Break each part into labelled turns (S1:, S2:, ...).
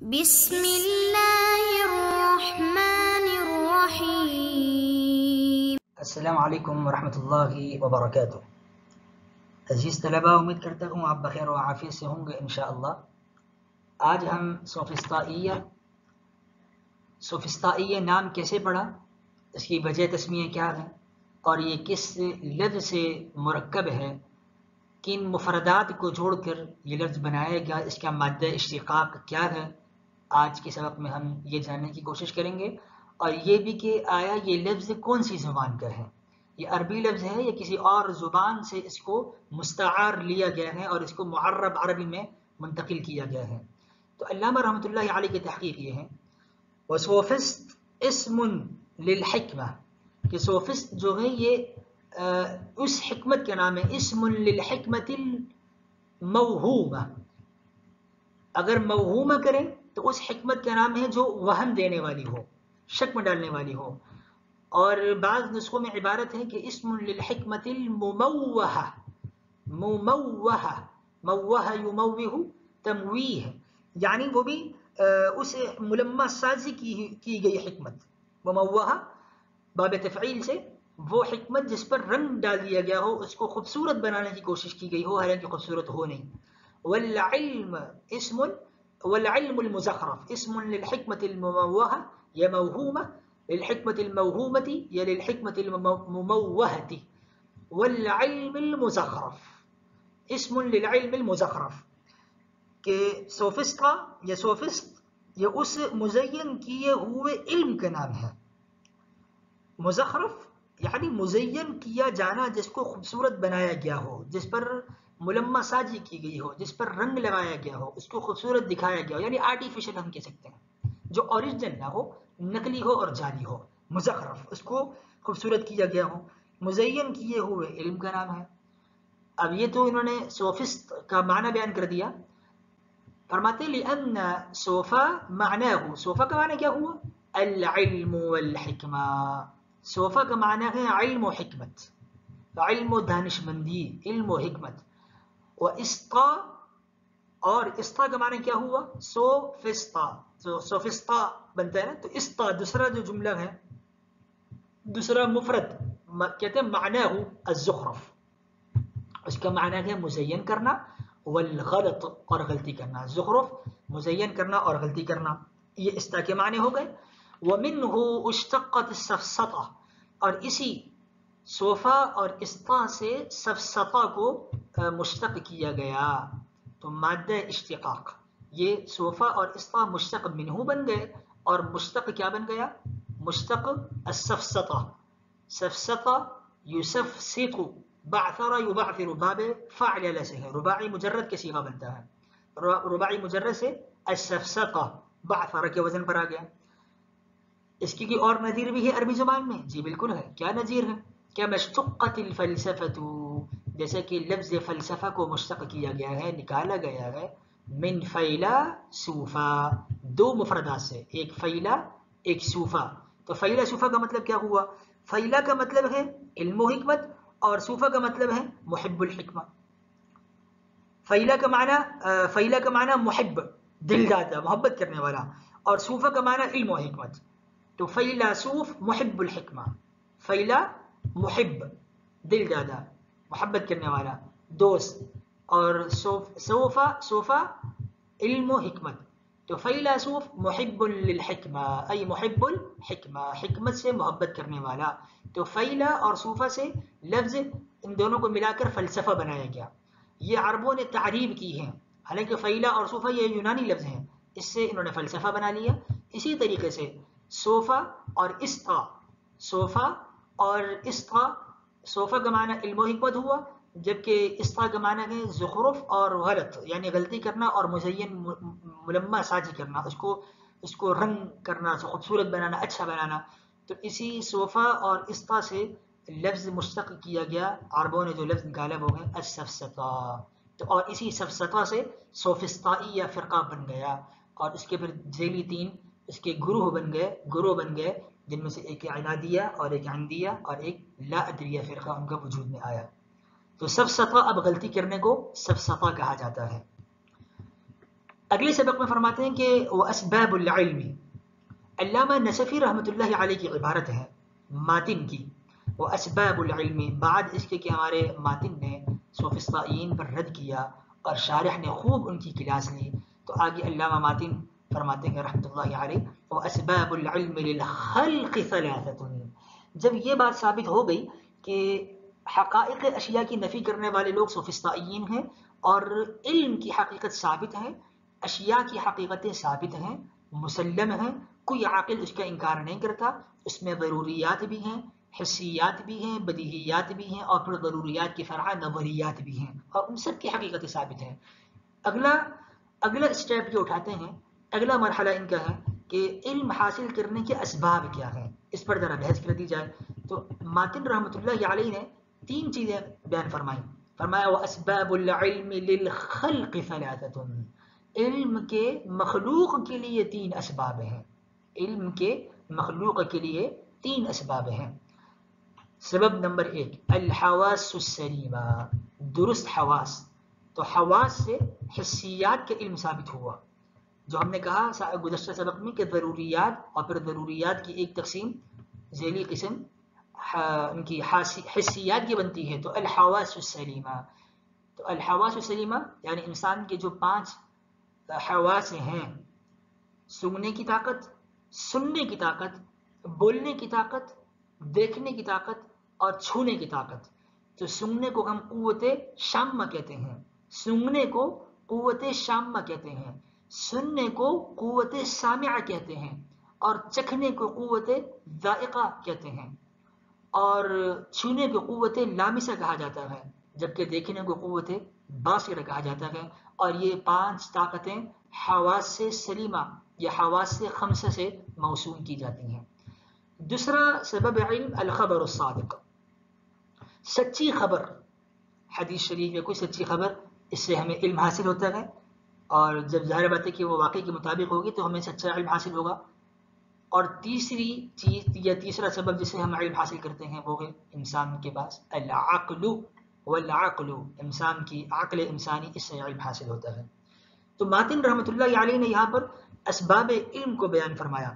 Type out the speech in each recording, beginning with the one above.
S1: بسم اللہ الرحمن الرحیم۔
S2: السلام علیکم ورحمۃ اللہ وبرکاتہ۔ عزیز طلباء، امید کرتا ہوں آپ بخیر و عافیت سے ہوں گے انشاءاللہ۔ آج ہم سوفسطائیہ نام کیسے پڑھا، اس کی وجہ تسمیہ کیا ہے، اور یہ کس لفظ سے مرکب ہے، کن مفردات کو جوڑ کر یہ لفظ بنایا گیا، اس کا مادہ اشتقاق کیا ہے، آج کے سبق میں ہم یہ جاننے کی کوشش کریں گے۔ اور یہ بھی کہ آیا یہ لفظ کون سی زبان کا ہے، یہ عربی لفظ ہے یا کسی اور زبان سے اس کو مستعار لیا گیا ہے اور اس کو معرب عربی میں منتقل کیا گیا ہے۔ تو علامہ رحمۃ اللہ علیہ کی تحقیق یہ ہے، وسوفسط اسم للحکمہ، کہ سوفسط جو ہے یہ اس حکمت کا نام ہے، اسم للحکمت الموہومہ۔ اگر موہومہ کریں تو اس حکمت کا نام ہے جو وہم دینے والی ہو، شک میں ڈالنے والی ہو، اور بعض نسخوں میں عبارت ہے کہ اسم للحکمت المموہہ، مموہہ، موہ یموہ تمویہ، یعنی وہ بھی اس ملمہ سازی کی گئی حکمت، مموہہ باب تفعیل سے وہ حکمت جس پر رنگ ڈال دیا گیا ہو، اس کو خوبصورت بنانے کی کوشش کی گئی ہو حالانکہ خوبصورت ہو نہیں۔ والعلم المزخرف اسم للحکمت المموہہ یا موہومہ، للحکمت الموہومۃ یا للحکمت المموہۃ۔ والعلم المزخرف اسم للعلم المزخرف، کہ سوفسطہ یا سوفسط یہ اس مزین کیے ہوئے علم کا نام ہے۔ مزخرف یعنی مزین کیا جانا، جس کو خوبصورت بنایا گیا ہو، جس پر ملمہ سازی کی گئی ہو، جس پر رنگ لگایا گیا ہو، اس کو خوبصورت دکھایا گیا ہو، یعنی آرٹیفیشل ہم کہہ سکتے ہیں، جو اوریجنل نہ ہو، نقلی ہو اور جعلی ہو، مزخرف اس کو خوبصورت کیا گیا ہو، مزین کیے ہوئے علم کا نام ہے۔ اب یہ تو انہوں نے سوفسط کا معنی بیان کر دیا، فرماتے لأن صوفا معناه، صوفا کا معنی کیا ہوا؟ العلم والحکمہ، صوفا کا معنی ہے علم و حکمت، علم و دانشمندی، علم و حکمت۔ و اسطا، اور اسطا کا معنی کیا ہوا؟ سوفسطا، سوفسطا بنتا ہے نا، تو اسطا دوسرا جو جملہ ہے، دوسرا مفرد کہتے ہیں معناه الزخرف، اس کا معنی ہے مزین کرنا، والغلط اور غلطی کرنا، زخرف مزین کرنا اور غلطی کرنا، یہ اسطا کے معنی ہو گئے۔ ومنه اشتقت السفسطہ، اور اسی صوفا اور اسطا سے سفسطہ کو مشتق کیا گیا، تو مادہ اشتقاق، یہ صوفا اور اسطا مشتق منہ بن گئے، اور مشتق کیا بن گیا؟ مشتق السفسطہ، سفسطہ یسفسط، بعثر یبعثر، باب فاعل سے ہے، رباعی مجرد کے صیغہ بنتا ہے، رباعی مجرد سے السفسطہ بعثر کے وزن پر آ گیا۔ اس کی اور نظیر بھی ہے عربی زبان میں؟ جی بالکل ہے۔ کیا نظیر ہے؟ کیا مشتقت الفلسفۃ، جیسے کہ لفظ فلسفہ کو مشتق کیا گیا ہے، نکالا گیا ہے من فیلا صوفا، دو مفردات سے، ایک فیلا ایک صوفا۔ تو فیلا صوفا کا مطلب کیا ہوا؟ فیلا کا مطلب ہے علم و حکمت، اور صوفا کا مطلب ہے محب الحکمہ۔ فیلا کا معنی محب، دل دادا، محبت کرنے والا، اور صوفا کا معنی علم و حکمت۔ تو فیلاسوف محب الحکمہ، فیلا محب دل دادا، محبت کرنے والا، دوست، اور صوفا علم و حکمت۔ تو فیلاسوف محب للحکمہ ای محب الحکمہ، حکمت سے محبت کرنے والا۔ تو فیلا اور صوفا سے لفظ ان دونوں کو ملا کر فلسفہ بنایا گیا، یہ عربوں نے تعریب کی ہے، حالانکہ فیلا اور صوفا یہ یونانی لفظ ہیں، اس سے انہوں نے فلسفہ بنا لیا۔ اسی طریقے سے صوفا اور اسطا، صوفا اور اسطا، صوفا کا معنی علم و حکمت ہوا، جبکہ اسطا کا معنی ہے زخرف اور غلط، یعنی غلطی کرنا اور مزین ملمہ سازی کرنا، اس کو رنگ کرنا، خوبصورت بنانا، اچھا بنانا۔ تو اسی صوفا اور اسطا سے لفظ مشتق کیا گیا، عربوں نے جو لفظ نکالا وہ ہے السفسطہ، تو اور اسی سفسطہ سے سوفسطائیہ فرقہ بن گیا، اور اس کے پھر ذیلی تین اس کے گروہ بن گئے، جن میں سے ایک عنادیہ اور ایک عندیہ اور ایک لا ادریہ فرقہ ان کا وجود میں آیا۔ تو سفسطہ اب غلطی کرنے کو سفسطہ کہا جاتا ہے۔ اگلے سبق میں فرماتے ہیں کہ واسباب العلم، علامہ نصفی رحمۃ اللہ علیہ کی عبارت ہے ماتن کی، واسباب العلم، بعد اس کے کہ ہمارے ماتن نے سوفسطائیین پر رد کیا اور شارح نے خوب ان کی کلاس لی، تو آگے علامہ ماتن فرماتے ہیں رحمۃ اللہ علیہ واسباب العلم للخلق ثلاثۃ، جب یہ بات ثابت ہو گئی کہ حقائق اشیاء کی نفی کرنے والے لوگ سوفسطائیین ہیں اور علم کی حقیقت ثابت ہے، اشیاء کی حقیقتیں ثابت ہیں، مسلم ہیں، کوئی عاقل اس کا انکار نہیں کرتا، اس میں ضروریات بھی ہیں، حسیات بھی ہیں، بدیہیات بھی ہیں، اور پھر ضروریات کی فرع نظریات بھی ہیں، اور ان سب کی حقیقتیں ثابت ہیں۔ اگلا اسٹیپ جو اٹھاتے ہیں، اگلا مرحلہ ان کا ہے کہ علم حاصل کرنے کے اسباب کیا ہیں، اس پر ذرا بحث کر دی جائے۔ تو ماتن رحمۃ اللہ علیہ نے 3 چیزیں بیان فرمائی، فرمایا واسباب العلم للخلق ثلاثۃ، علم کے مخلوق کے لیے 3 اسباب ہیں، علم کے مخلوق کے لیے 3 اسباب ہیں۔ سبب نمبر 1 الحواس السلیمہ، درست حواس، تو حواس سے حسیات کا علم ثابت ہوا، جو ہم نے کہا گزشتہ سبق میں کہ ضروریات اور پھر ضروریات کی ایک تقسیم ذیلی قسم ان کی حسیات کی بنتی ہے، تو الحواس السلیمہ، تو الحواس السلیمہ یعنی انسان کے جو 5 حواس ہیں، سونگنے کی طاقت، سننے کی طاقت، بولنے کی طاقت، دیکھنے کی طاقت اور چھونے کی طاقت، تو سونگنے کو ہم قوت شامہ کہتے ہیں، سونگنے کو قوت شامہ کہتے ہیں، سننے کو قوت سامعہ کہتے ہیں، اور چکھنے کو قوت ذائقہ کہتے ہیں، اور چھونے کو قوت لامسہ کہا جاتا ہے، جبکہ دیکھنے کو قوت باصرہ کہا جاتا ہے، اور یہ 5 طاقتیں حواس سے سلیمہ یا حواس سے خمسہ سے موصول کی جاتی ہیں۔ دوسرا سبب علم الخبر الصادق، سچی خبر، حدیث شریف یا کوئی سچی خبر، اس سے ہمیں علم حاصل ہوتا ہے، اور جب ظاہر بات ہے کہ وہ واقعی کے مطابق ہوگی تو ہمیں سچا علم حاصل ہوگا۔ اور تیسری چیز یا تیسرا سبب جسے ہم علم حاصل کرتے ہیں وہ ہے انسان کے پاس العقل والعقل، انسان کی عقل انسانی، اس سے علم حاصل ہوتا ہے۔ تو ماتن رحمۃ اللہ علیہ نے یہاں پر اسباب علم کو بیان فرمایا۔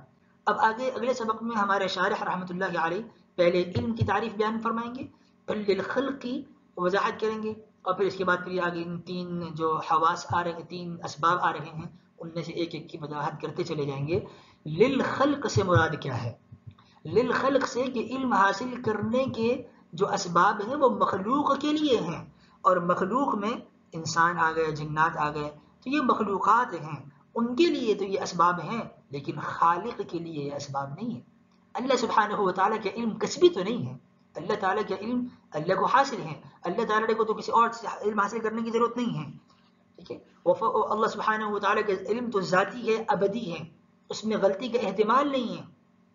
S2: اب آگے اگلے سبق میں ہمارے شارح رحمۃ اللہ علیہ پہلے علم کی تعریف بیان فرمائیں گے، پھر للخلق کی وضاحت کریں گے، اور پھر اس کے بعد پھر آگے ان 3 جو حواس آ رہے ہیں، 3 اسباب آ رہے ہیں، ان میں سے ایک ایک کی وضاحت کرتے چلے جائیں گے۔ للخلق سے مراد کیا ہے؟ للخلق سے کہ علم حاصل کرنے کے جو اسباب ہیں وہ مخلوق کے لیے ہیں، اور مخلوق میں انسان آ گئے، جنات آ گئے، تو یہ مخلوقات ہیں، ان کے لیے تو یہ اسباب ہیں، لیکن خالق کے لیے یہ اسباب نہیں ہیں۔ اللہ سبحانہ و تعالیٰ کا علم کسبی تو نہیں ہے، اللہ تعالیٰ کا علم اللہ کو حاصل ہے، اللہ تعالیٰ کو تو کسی اور سے علم حاصل کرنے کی ضرورت نہیں ہے، ٹھیک ہے۔ اللہ سبحانہ و تعالیٰ کا علم تو ذاتی ہے، ابدی ہے، اس میں غلطی کا احتمال نہیں ہے،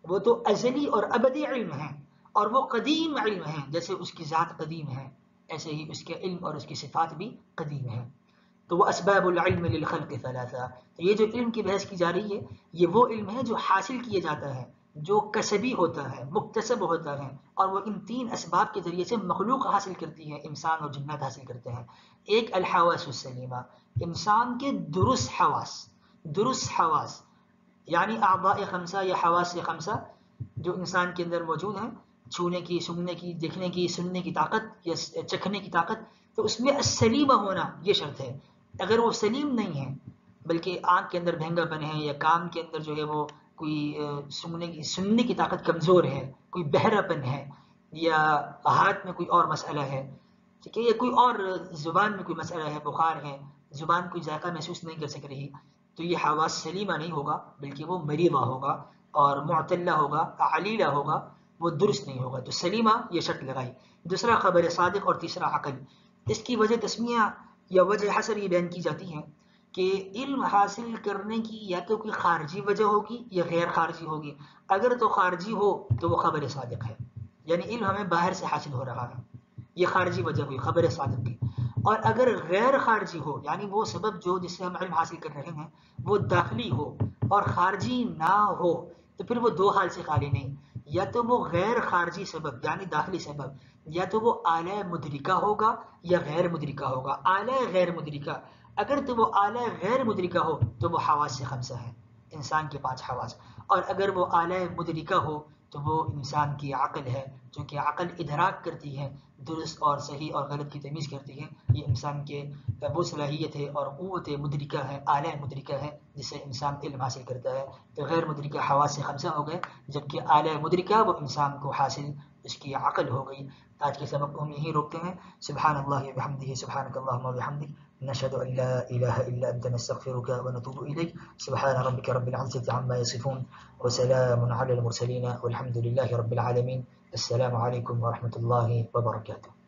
S2: وہ تو ازلی اور ابدی علم ہے، اور وہ قدیم علم ہے، جیسے اس کی ذات قدیم ہے ایسے ہی اس کے علم اور اس کی صفات بھی قدیم ہے۔ تو وہ اسباب العلم للخلق ثلاثہ، تو یہ جو علم کی بحث کی جا رہی ہے یہ وہ علم ہے جو حاصل کیا جاتا ہے، جو کسبی ہوتا ہے، مکتسب ہوتا ہے، اور وہ ان 3 اسباب کے ذریعے سے مخلوق حاصل کرتی ہے، انسان اور جنات حاصل کرتے ہیں۔ ایک الحواس السلیمہ، انسان کے درست حواس یعنی اعضاء 5 یا حواس 5 جو انسان کے اندر موجود ہیں، چھونے کی، سونگنے کی، دیکھنے کی، سننے کی طاقت یا چکھنے کی طاقت، تو اس میں السلیمہ ہونا یہ شرط ہے۔ اگر وہ سلیم نہیں ہے بلکہ آنکھ کے اندر بھینگا پن ہے، یا کان کے اندر جو ہے وہ کوئی سننے کی طاقت کمزور ہے، کوئی بہرا پن ہے، یا ہاتھ میں کوئی اور مسئلہ ہے، ٹھیک ہے، یا کوئی اور زبان میں کوئی مسئلہ ہے، بخار ہے، زبان کوئی ذائقہ محسوس نہیں کر سک رہی، تو یہ حواس سلیمہ نہیں ہوگا، بلکہ وہ مریضہ ہوگا اور معتلہ ہوگا، علیلہ ہوگا، وہ درست نہیں ہوگا۔ تو سلیمہ یہ شرط لگائی۔ دوسرا خبر صادق، اور تیسرا عقل۔ اس کی وجہ تسمیہ یا وجہ حسر یہ بیان کی جاتی ہے کہ علم حاصل کرنے کی یا تو کوئی خارجی وجہ ہوگی یا غیر خارجی ہوگی۔ اگر تو خارجی ہو تو وہ خبر صادق ہے، یعنی علم ہمیں باہر سے حاصل ہو رہا ہے، یہ خارجی وجہ ہوئی خبر صادق کی۔ اور اگر غیر خارجی ہو، یعنی وہ سبب جو جس سے ہم علم حاصل کر رہے ہیں وہ داخلی ہو اور خارجی نہ ہو، تو پھر وہ 2 حال سے خالی نہیں، یا تو وہ غیر خارجی سبب یعنی داخلی سبب، یا تو وہ اعلی مدرکہ ہوگا یا غیر مدرکہ ہوگا۔ اعلی غیر مدرکہ، اگر تو وہ اعلیٰ غیر مدرکہ ہو تو وہ حواس خمسہ ہے، انسان کے 5 حواس، اور اگر وہ اعلیٰ مدرکہ ہو تو وہ انسان کی عقل ہے، جو کہ عقل ادراک کرتی ہے، درست اور صحیح اور غلط کی تمیز کرتی ہے. یہ انسان کے وہ صلاحیت ہے اور قوت مدرکہ ہے، اعلیٰ مدرکہ ہے، جس سے انسان علم حاصل کرتا ہے. تو غیر مدرکہ حواس خمسہ ہو گئے، جبکہ اعلیٰ مدرکہ وہ انسان کو حاصل اس کی عقل ہو گئی. آج کے سبق کو ہم یہیں روکتے ہیں. سبحان اللہ و بحمدہ، سبحانک اللہم و بحمدک، نشهد ان لا اله الا انت نستغفرك ونتوب اليك. سبحان ربك رب العزة عما يصفون وسلام على المرسلين والحمد لله رب العالمين. السلام عليكم ورحمة الله وبركاته.